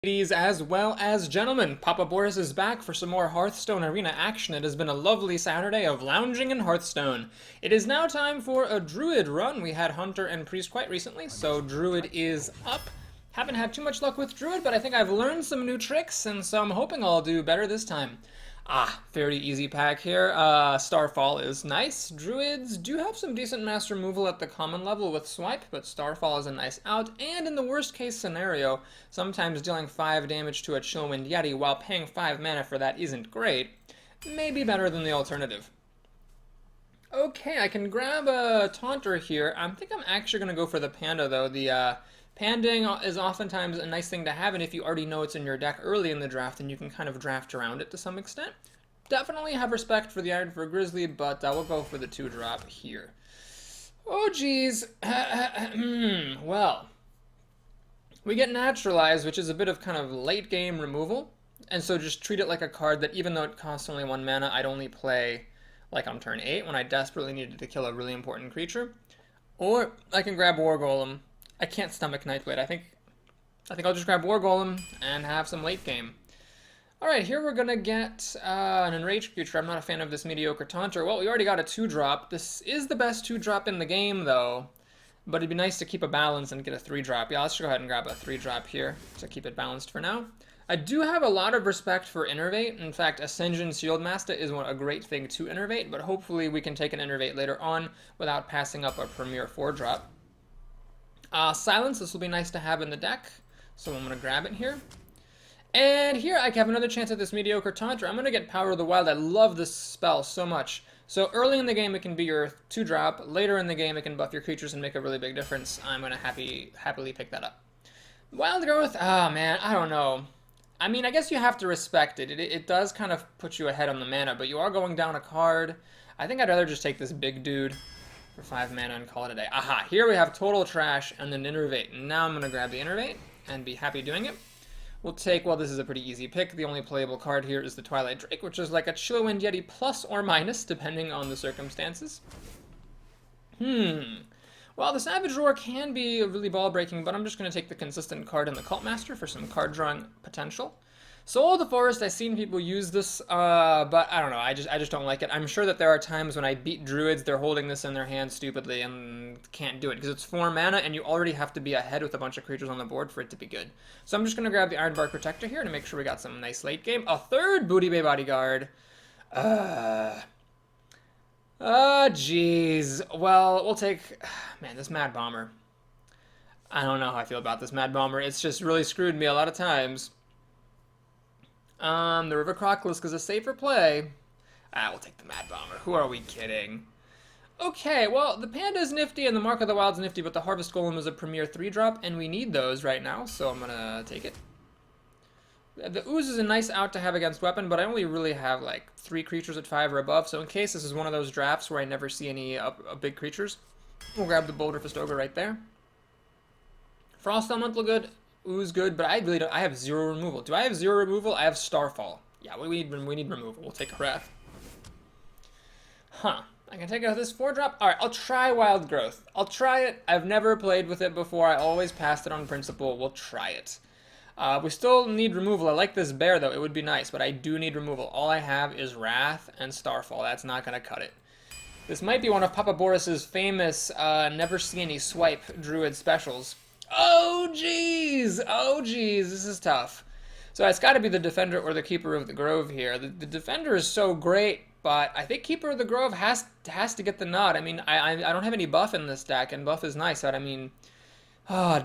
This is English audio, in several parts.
Ladies as well as gentlemen, Papa Boris is back for some more Hearthstone arena action. It has been a lovely Saturday of lounging in Hearthstone. It is now time for a Druid run. We had Hunter and Priest quite recently, so Druid is up. Haven't had too much luck with Druid, but I think I've learned some new tricks, and so I'm hoping I'll do better this time. Very easy pack here. Starfall is nice. Druids do have some decent mass removal at the common level with Swipe, but Starfall is a nice out, and in the worst case scenario, sometimes dealing 5 damage to a Chillwind Yeti while paying 5 mana for that isn't great. Maybe better than the alternative. Okay, I can grab a Taunter here. I think I'm actually going to go for the Panda, though. The Panding is oftentimes a nice thing to have, and if you already know it's in your deck early in the draft, then you can kind of draft around it to some extent. Definitely have respect for the Ironbark Grizzly, but we'll go for the 2-drop here. Oh, geez. Well, we get Naturalized, which is a bit of kind of late-game removal, and so just treat it like a card that even though it costs only 1 mana, I'd only play like on turn 8 when I desperately needed to kill a really important creature. Or I can grab War Golem. I can't stomach Nightblade. I think I'll just grab War Golem and have some late game. Alright, here we're gonna get an Enraged creature. I'm not a fan of this mediocre Taunter. Well, we already got a 2-drop. This is the best 2-drop in the game, though. But it'd be nice to keep a balance and get a 3-drop. Yeah, let's go ahead and grab a 3-drop here to keep it balanced for now. I do have a lot of respect for Innervate. In fact, Ascension Shieldmaster is a great thing to Innervate, but hopefully we can take an Innervate later on without passing up a Premier 4-drop. Silence, this will be nice to have in the deck, so I'm going to grab it here. And here I have another chance at this mediocre Taunter. I'm going to get Power of the Wild. I love this spell so much. So early in the game it can be your 2-drop, later in the game it can buff your creatures and make a really big difference. I'm going to happily pick that up. Wild Growth, man, I don't know. I mean, I guess you have to respect it. It does kind of put you ahead on the mana, but you are going down a card. I think I'd rather just take this big dude for 5 mana and call it a day. Aha, here we have Total Trash and then Innervate. Now I'm going to grab the Innervate and be happy doing it. We'll take, well, this is a pretty easy pick. The only playable card here is the Twilight Drake, which is like a Chillwind Yeti plus or minus, depending on the circumstances. Well, the Savage Roar can be really ball-breaking, but I'm just going to take the consistent card in the Cult Master for some card-drawing potential. Soul of the Forest, I've seen people use this, but I don't know, I just don't like it. I'm sure that there are times when I beat Druids, they're holding this in their hand stupidly and can't do it, because it's 4 mana, and you already have to be ahead with a bunch of creatures on the board for it to be good. So I'm just going to grab the Ironbark Protector here to make sure we got some nice late game. A 3rd Booty Bay Bodyguard. Jeez. Well, we'll take... Man, this Mad Bomber. I don't know how I feel about this Mad Bomber. It's just really screwed me a lot of times. The River Crocolisk is a safer play. We'll take the Mad Bomber. Who are we kidding? Okay, well, the Panda is nifty and the Mark of the Wild's nifty, but the Harvest Golem is a Premier 3-drop, and we need those right now, so I'm gonna take it. The Ooze is a nice out to have against Weapon, but I only really have like 3 creatures at 5 or above, so in case this is one of those drafts where I never see any big creatures, we'll grab the Boulder Festoga right there. Frost Elemental good, Ooze good, but I really don't. I have 0 removal. Do I have 0 removal? I have Starfall. Yeah, we need removal. We'll take a Wrath. Huh. I can take out this 4-drop. Alright, I'll try Wild Growth. I'll try it. I've never played with it before. I always passed it on principle. We'll try it. We still need removal. I like this bear, though. It would be nice, but I do need removal. All I have is Wrath and Starfall. That's not going to cut it. This might be one of Papa Boris's famous never see any swipe Druid specials. Oh, jeez! Oh, jeez. This is tough. So it's got to be the Defender or the Keeper of the Grove here. The Defender is so great, but I think Keeper of the Grove has to get the nod. I mean, I don't have any buff in this deck, and buff is nice, but I mean...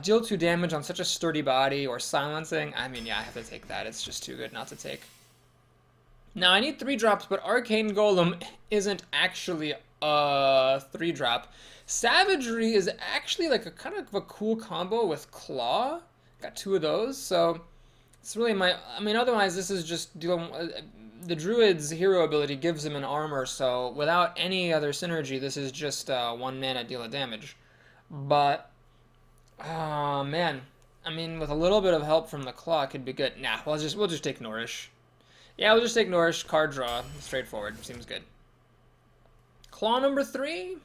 deal 2 damage on such a sturdy body, or silencing. I mean, yeah, I have to take that. It's just too good not to take. Now, I need 3-drops, but Arcane Golem isn't actually a 3-drop. Savagery is actually like a kind of a cool combo with Claw. Got 2 of those, so it's really my... I mean, otherwise, this is just dealing... the Druid's hero ability gives him an armor, so without any other synergy, this is just 1 mana deal of damage. But... oh, man. I mean, with a little bit of help from the Claw, it could be good. Nah, we'll just take Nourish. Yeah, we'll just take Nourish, card draw. Straightforward. Seems good. Claw number 3?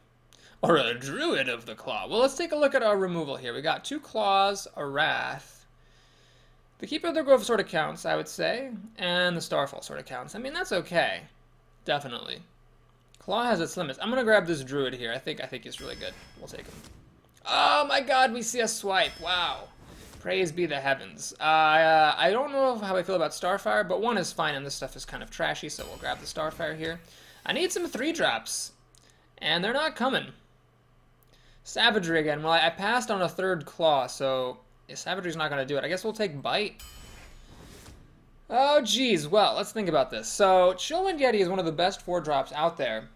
Or a Druid of the Claw. Well, let's take a look at our removal here. We got 2 Claws, a Wrath. The Keeper of the Grove sort of counts, I would say, and the Starfall sort of counts. I mean, that's okay. Definitely. Claw has its limits. I'm gonna grab this Druid here. I think he's really good. We'll take him. Oh my god, we see a swipe. Wow. Praise be the heavens. I don't know how I feel about Starfire, but 1 is fine, and this stuff is kind of trashy, so we'll grab the Starfire here. I need some 3-drops, and they're not coming. Savagery again. Well, I passed on a 3rd Claw, so yeah, Savagery's not going to do it. I guess we'll take Bite. Oh, geez. Well, let's think about this. So, Chillwind Yeti is one of the best 4-drops out there.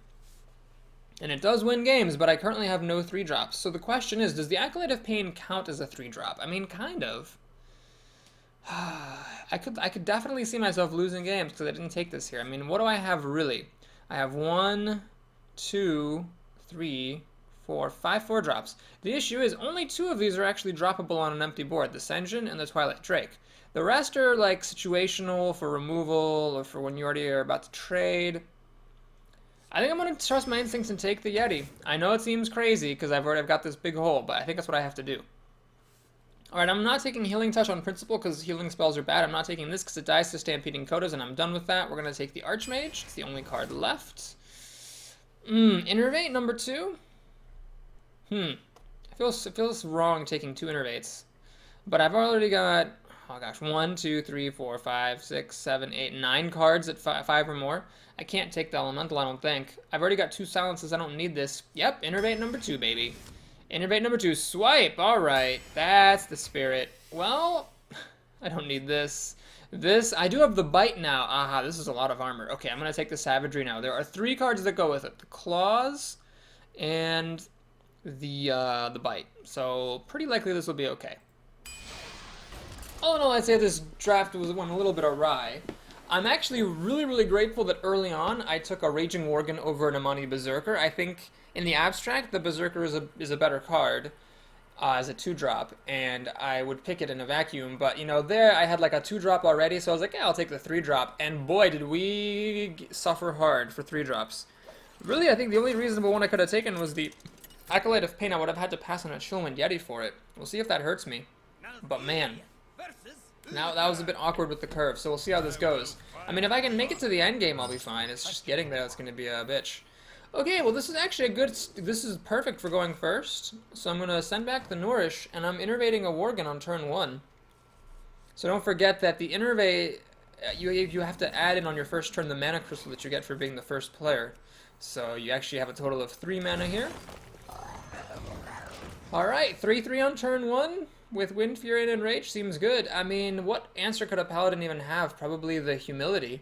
And it does win games, but I currently have no 3-drops. So the question is, does the Acolyte of Pain count as a 3-drop? I mean, kind of. I could definitely see myself losing games because I didn't take this here. I mean, what do I have really? I have 1, 2, 3, 4, 5 4-drops. The issue is only 2 of these are actually droppable on an empty board, the Sen'jin and the Twilight Drake. The rest are like situational for removal or for when you already are about to trade. I think I'm going to trust my instincts and take the Yeti. I know it seems crazy because I've got this big hole, but I think that's what I have to do. Alright, I'm not taking Healing Touch on principle because healing spells are bad. I'm not taking this because it dies to Stampeding Kodas, and I'm done with that. We're going to take the Archmage. It's the only card left. Innervate, number 2. It feels wrong taking 2 Innervates. But I've already got, oh gosh, 1, 2, 3, 4, 5, 6, 7, 8, 9 cards at 5 or more. I can't take the Elemental, I don't think. I've already got 2 Silences, I don't need this. Yep, Innervate number 2, baby. Innervate number 2, swipe, alright. That's the spirit. Well, I don't need this. I do have the Bite now. Aha, this is a lot of armor. Okay, I'm going to take the Savagery now. There are 3 cards that go with it. The Claws and the Bite. So, pretty likely this will be okay. All in all, I'd say this draft went a little bit awry. I'm actually really, really grateful that early on I took a Raging Worgen over an Amani Berserker. I think in the abstract, the Berserker is a better card as a 2-drop, and I would pick it in a vacuum. But, you know, there I had like a 2-drop already, so I was like, yeah, I'll take the 3-drop. And boy, did we suffer hard for 3-drops. Really, I think the only reasonable one I could have taken was the Acolyte of Pain. I would have had to pass on a Chillwind Yeti for it. We'll see if that hurts me. But man, now that was a bit awkward with the curve, so we'll see how this goes. I mean, if I can make it to the end game, I'll be fine. It's just getting there that's going to be a bitch. Okay, well this is actually this is perfect for going first. So I'm going to send back the Nourish, and I'm innervating a Worgen on turn 1. So don't forget that the Innervate, you have to add in on your first turn the Mana Crystal that you get for being the first player. So you actually have a total of 3 mana here. Alright, 3/3 on turn 1. With Wind, Fury, and Enrage seems good. I mean, what answer could a Paladin even have? Probably the Humility.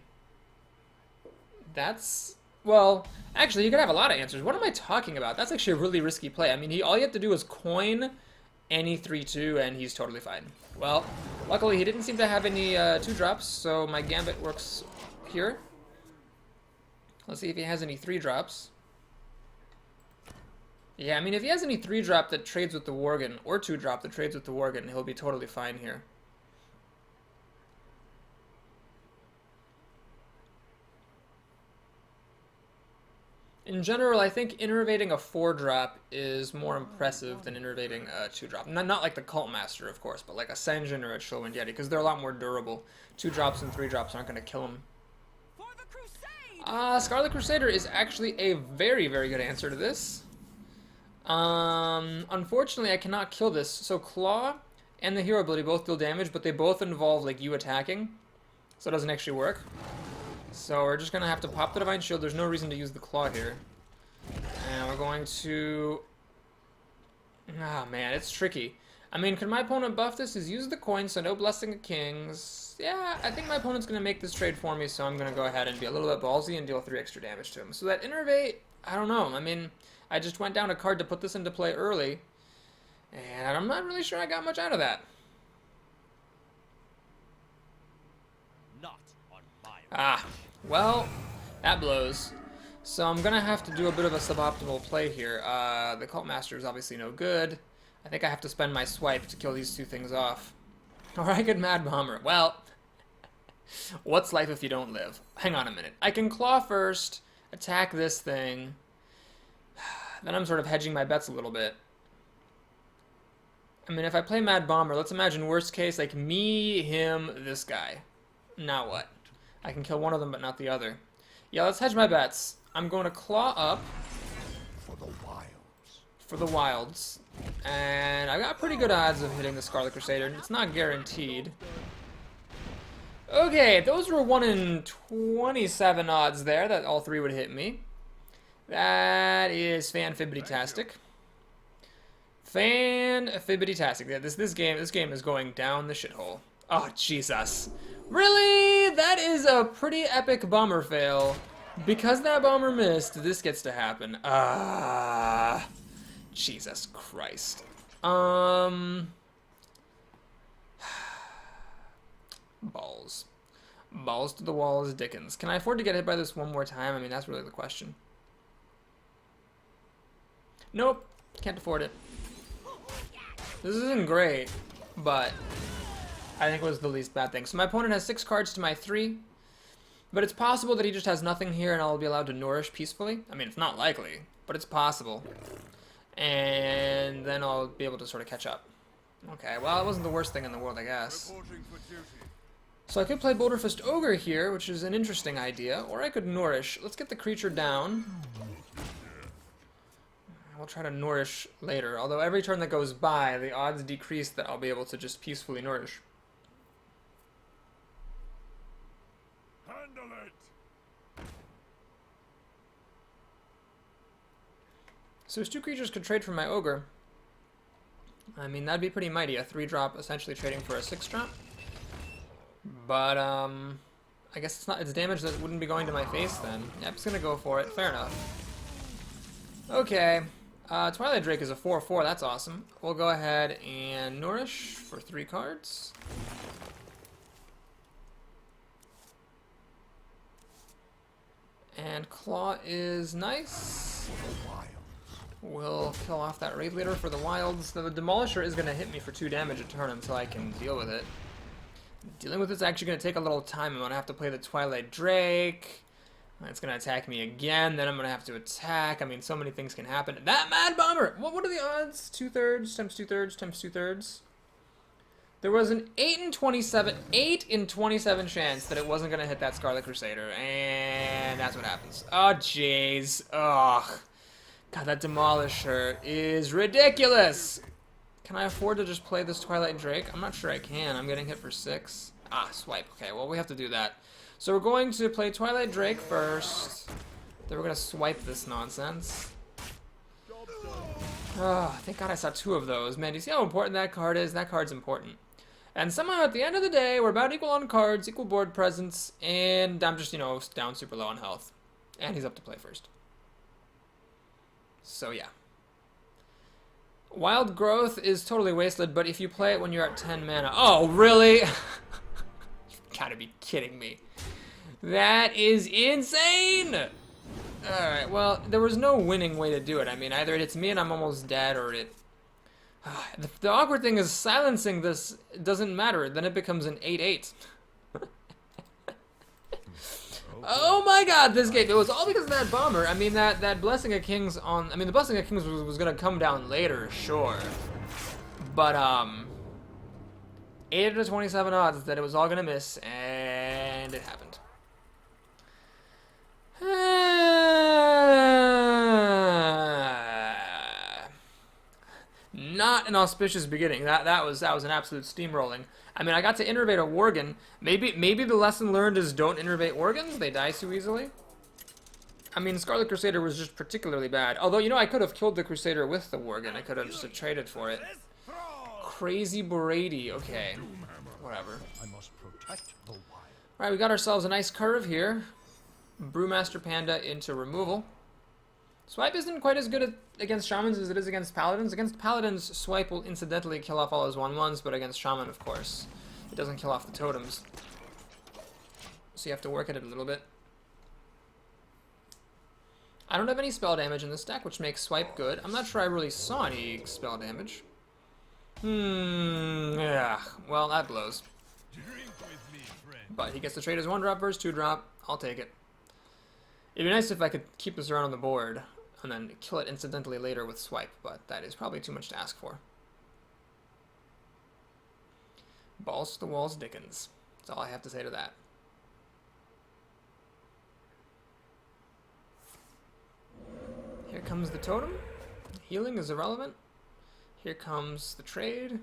That's... well, actually, you could have a lot of answers. What am I talking about? That's actually a really risky play. I mean, all you have to do is coin any 3/2, and he's totally fine. Well, luckily, he didn't seem to have any 2-drops, so my Gambit works here. Let's see if he has any 3-drops. Yeah, I mean, if he has any 3-drop that trades with the Worgen, or 2-drop that trades with the Worgen, he'll be totally fine here. In general, I think innervating a 4-drop is more impressive than innervating a 2-drop. Not like the Cult Master, of course, but like a Sen'jin or a Chillwind Yeti, because they're a lot more durable. 2-drops and 3-drops aren't going to kill him. Scarlet Crusader is actually a very, very good answer to this. Unfortunately, I cannot kill this. So Claw and the hero ability both deal damage, but they both involve like you attacking, so it doesn't actually work. So we're just gonna have to pop the Divine Shield. There's no reason to use the Claw here, and we're going to... ah, man, it's tricky. I mean, could my opponent buff this? Is use the coin, so no Blessing of Kings. Yeah, I think my opponent's gonna make this trade for me, so I'm gonna go ahead and be a little bit ballsy and deal 3 extra damage to him. So that Innervate, I don't know. I mean, I just went down a card to put this into play early, and I'm not really sure I got much out of that. Not on my Ah, well, that blows. So I'm going to have to do a bit of a suboptimal play here. The Cult Master is obviously no good. I think I have to spend my swipe to kill these 2 things off. Or I could Mad Bomber. Well, what's life if you don't live? Hang on a minute. I can Claw first, attack this thing. Then I'm sort of hedging my bets a little bit. I mean, if I play Mad Bomber, let's imagine worst case, like me, him, this guy. Now what? I can kill one of them, but not the other. Yeah, let's hedge my bets. I'm going to claw up For the wilds. for the wilds. And I got pretty good odds of hitting the Scarlet Crusader. It's not guaranteed. Okay, those were 1 in 27 odds there that all three would hit me. That is fan-fibbity-tastic. Fan-fibbity-tastic. Yeah, this game is going down the shithole. Oh, Jesus. Really? That is a pretty epic bomber fail. Because that bomber missed, this gets to happen. Jesus Christ. Balls. Balls to the walls, Dickens. Can I afford to get hit by this one more time? I mean, that's really the question. Nope. Can't afford it. This isn't great, but I think it was the least bad thing. So my opponent has 6 cards to my 3, but it's possible that he just has nothing here and I'll be allowed to nourish peacefully. I mean, it's not likely, but it's possible. And then I'll be able to sort of catch up. Okay, well, it wasn't the worst thing in the world, I guess. So I could play Boulder Fist Ogre here, which is an interesting idea, or I could nourish. Let's get the creature down. We'll try to nourish later, although every turn that goes by, the odds decrease that I'll be able to just peacefully nourish. Handle it. So his 2 creatures could trade for my Ogre. I mean, that'd be pretty mighty, a 3-drop essentially trading for a 6-drop. But, I guess it's damage that wouldn't be going to my face then. Yeah, I'm just gonna go for it. Fair enough. Okay. Twilight Drake is a 4/4. That's awesome. We'll go ahead and nourish for 3 cards. And Claw is nice. We'll kill off that Raid Leader for the Wilds. The Demolisher is going to hit me for 2 damage a turn until I can deal with it. Dealing with it's actually going to take a little time. I'm going to have to play the Twilight Drake. It's going to attack me again. Then I'm going to have to attack. I mean, so many things can happen. That Mad Bomber! What are the odds? 2/3 times 2/3 times 2/3. There was an 8 in 27 chance that it wasn't going to hit that Scarlet Crusader. And that's what happens. Oh, jeez. Ugh. God, that Demolisher is ridiculous. Can I afford to just play this Twilight Drake? I'm not sure I can. I'm getting hit for 6. Ah, swipe. Okay, well, we have to do that. So we're going to play Twilight Drake first. Then we're going to swipe this nonsense. Oh, thank God I saw 2 of those. Man, do you see how important that card is? That card's important. And somehow at the end of the day, we're about equal on cards, equal board presence, and I'm just, you know, down super low on health. And he's up to play first. So yeah. Wild Growth is totally wasted, but if you play it when you're at 10 mana... Oh, really? You've got to be kidding me. That is insane! Alright, well, there was no winning way to do it. I mean, either it hits me and I'm almost dead, or it... The awkward thing is silencing this doesn't matter. Then it becomes an 8/8. Oh my God, this game. It was all because of that bomber. I mean, that Blessing of Kings on... I mean, the Blessing of Kings was going to come down later, sure. But, 8 out of 27 odds that it was all going to miss, and it happened. Not an auspicious beginning. That was an absolute steamrolling. I mean, I got to innervate a Worgen. Maybe the lesson learned is don't innervate Worgens. They die too easily. I mean, Scarlet Crusader was just particularly bad. Although, you know, I could have killed the Crusader with the Worgen. I could have just traded for it. Crazy Brady. Okay. Whatever. I must protect the wild. Alright, we got ourselves a nice curve here. Brewmaster Panda into removal. Swipe isn't quite as good against Shamans as it is against Paladins. Against Paladins, Swipe will incidentally kill off all his 1/1s, but against Shaman, of course, it doesn't kill off the totems. So you have to work at it a little bit. I don't have any spell damage in this deck, which makes Swipe good. I'm not sure I really saw any spell damage. Yeah, well, that blows. But he gets to trade his 1-drop versus 2-drop. I'll take it. It'd be nice if I could keep this around on the board and then kill it incidentally later with Swipe, but that is probably too much to ask for. Balls to the walls Dickens. That's all I have to say to that. Here comes the totem. Healing is irrelevant. Here comes the trade.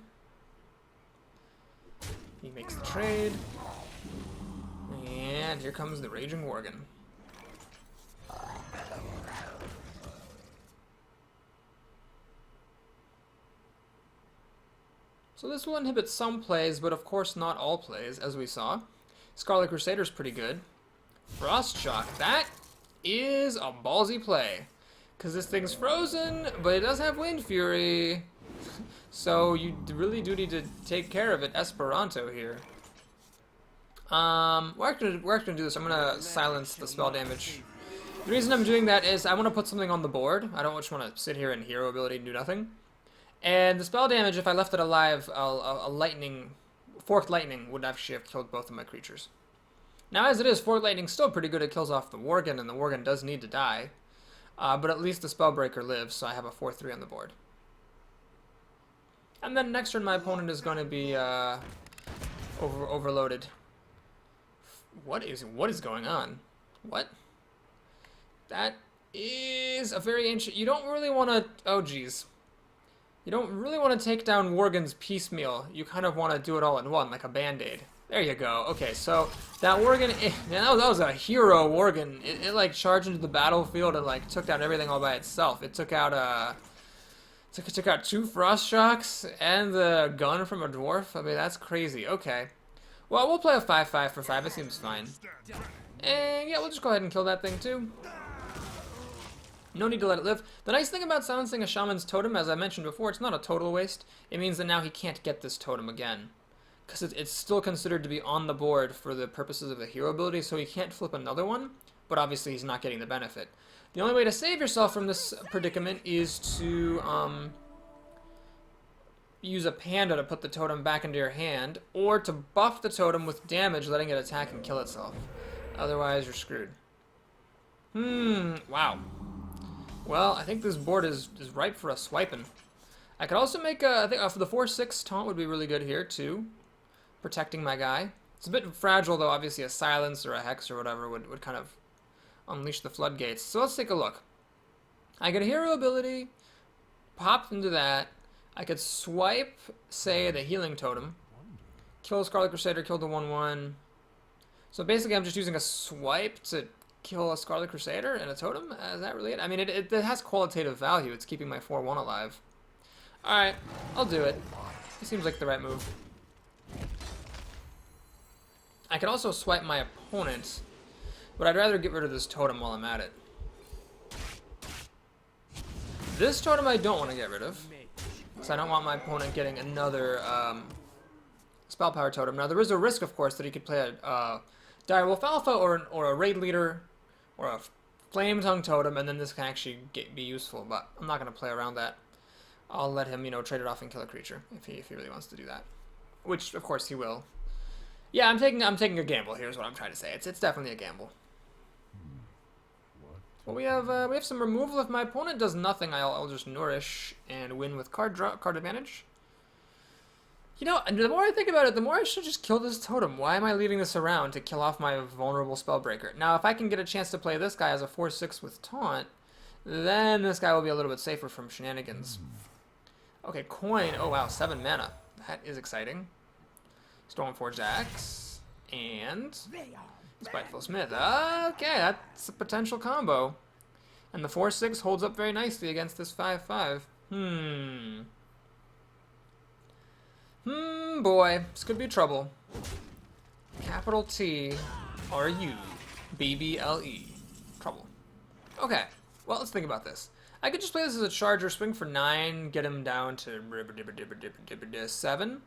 He makes the trade. And here comes the Raging Worgen. So this will inhibit some plays, but of course not all plays, as we saw. Scarlet Crusader's pretty good. Frost Shock, that is a ballsy play. Because this thing's frozen, but it does have Wind Fury. So you really do need to take care of it, Esperanto here. We're actually gonna do this. I'm gonna silence the spell damage. The reason I'm doing that is I want to put something on the board. I don't just want to sit here and hero ability and do nothing. And the spell damage, if I left it alive, forked lightning would actually have killed both of my creatures. Now, as it is, forked lightning's still pretty good. It kills off the Worgen, and the Worgen does need to die. But at least the Spellbreaker lives, so I have a 4/3 on the board. And then next turn, my opponent is going to be overloaded. What is going on? What? That is a very ancient. You don't really want to. Oh, geez. You don't really want to take down Worgen's piecemeal. You kind of want to do it all in one, like a band-aid. There you go. Okay, so that Worgen, that was a hero Worgen. It like charged into the battlefield and like took down everything all by itself. It took out took out 2 Frost Shocks and the gun from a dwarf. I mean, that's crazy. Okay. Well, we'll play a 5/5 for 5. It seems fine. And yeah, we'll just go ahead and kill that thing too. No need to let it live. The nice thing about silencing a Shaman's Totem, as I mentioned before, it's not a total waste. It means that now he can't get this totem again. Because it's still considered to be on the board for the purposes of the hero ability, so he can't flip another one, but obviously he's not getting the benefit. The only way to save yourself from this predicament is to use a panda to put the totem back into your hand, or to buff the totem with damage, letting it attack and kill itself. Otherwise, you're screwed. Wow. Well, I think this board is ripe for a swiping. I could also make I think for the 4/6 taunt would be really good here too, protecting my guy. It's a bit fragile though. Obviously, a silence or a hex or whatever would kind of unleash the floodgates. So let's take a look. I get a hero ability, popped into that. I could swipe, say, the healing totem, kill Scarlet Crusader, kill the 1/1. So basically, I'm just using a swipe to kill a Scarlet Crusader and a totem? Is that really it? I mean, it has qualitative value. It's keeping my 4/1 alive. Alright, I'll do it. It seems like the right move. I could also swipe my opponent, but I'd rather get rid of this totem while I'm at it. This totem I don't want to get rid of, because I don't want my opponent getting another spell power totem. Now, there is a risk, of course, that he could play a Direwolf Alpha or a Raid Leader or a Flame Tongue Totem, and then this can actually be useful, but I'm not going to play around that. I'll let him, trade it off and kill a creature if he really wants to do that, which of course he will. Yeah, I'm taking a gamble. Here's what I'm trying to say. It's definitely a gamble. Well, we have some removal. If my opponent does nothing, I'll just nourish and win with card advantage. And the more I think about it, the more I should just kill this totem. Why am I leaving this around to kill off my vulnerable Spellbreaker? Now, if I can get a chance to play this guy as a 4/6 with taunt, then this guy will be a little bit safer from shenanigans. Okay, coin. Oh, wow, 7 mana. That is exciting. Stormforged Axe. And Spiteful Smith. Okay, that's a potential combo. And the 4/6 holds up very nicely against this 5/5. Boy, this could be trouble. Capital T R U B B L E. Trouble. Okay, well, let's think about this. I could just play this as a charger, swing for 9, get him down to 7.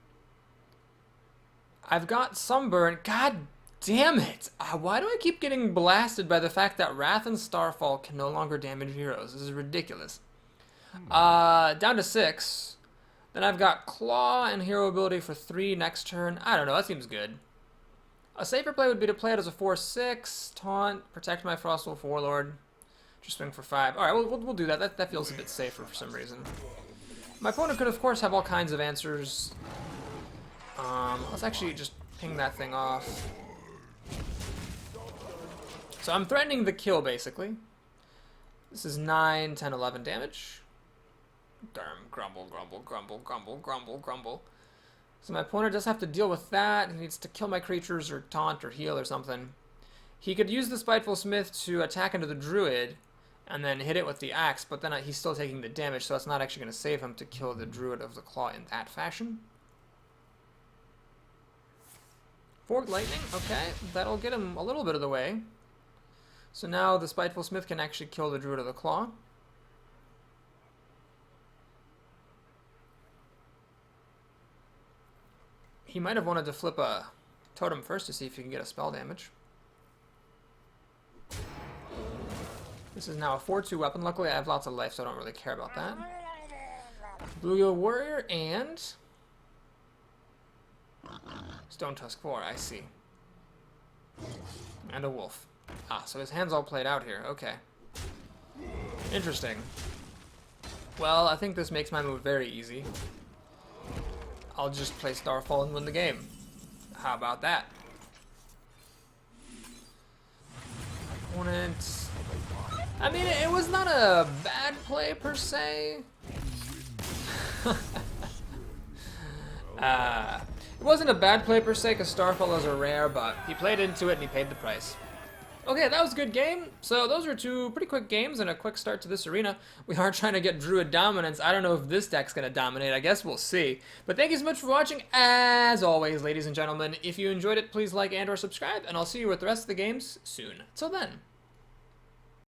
I've got Sunburn. God damn it! Why do I keep getting blasted by the fact that Wrath and Starfall can no longer damage heroes? This is ridiculous. Down to 6. Then I've got Claw and Hero Ability for 3 next turn. I don't know, that seems good. A safer play would be to play it as a 4/6, taunt, protect my Frostwolf Warlord, just swing for 5. Alright, we'll do that. That feels a bit safer for some reason. My opponent could, of course, have all kinds of answers. Let's actually just ping that thing off. So I'm threatening the kill, basically. This is 9, 10, 11 damage. Darn, grumble, grumble, grumble, grumble, grumble, grumble. So my opponent does have to deal with that. He needs to kill my creatures or taunt or heal or something. He could use the Spiteful Smith to attack into the Druid and then hit it with the axe, but then he's still taking the damage, so it's not actually going to save him to kill the Druid of the Claw in that fashion. Forked Lightning, okay, that'll get him a little bit of the way. So now the Spiteful Smith can actually kill the Druid of the Claw. He might have wanted to flip a totem first to see if he can get a spell damage. This is now a 4-2 weapon. Luckily I have lots of life, so I don't really care about that. Bluegill Warrior and Stone Tusk 4, I see. And a wolf. Ah, so his hand's all played out here. Okay. Interesting. Well, I think this makes my move very easy. I'll just play Starfall and win the game. How about that? Opponent. I mean, it was not a bad play per se. It wasn't a bad play per se because Starfall is a rare, but he played into it and he paid the price. Okay, that was a good game. So those are two pretty quick games and a quick start to this arena. We are trying to get Druid dominance. I don't know if this deck's going to dominate. I guess we'll see. But thank you so much for watching. As always, ladies and gentlemen, if you enjoyed it, please like and or subscribe, and I'll see you with the rest of the games soon. Till then.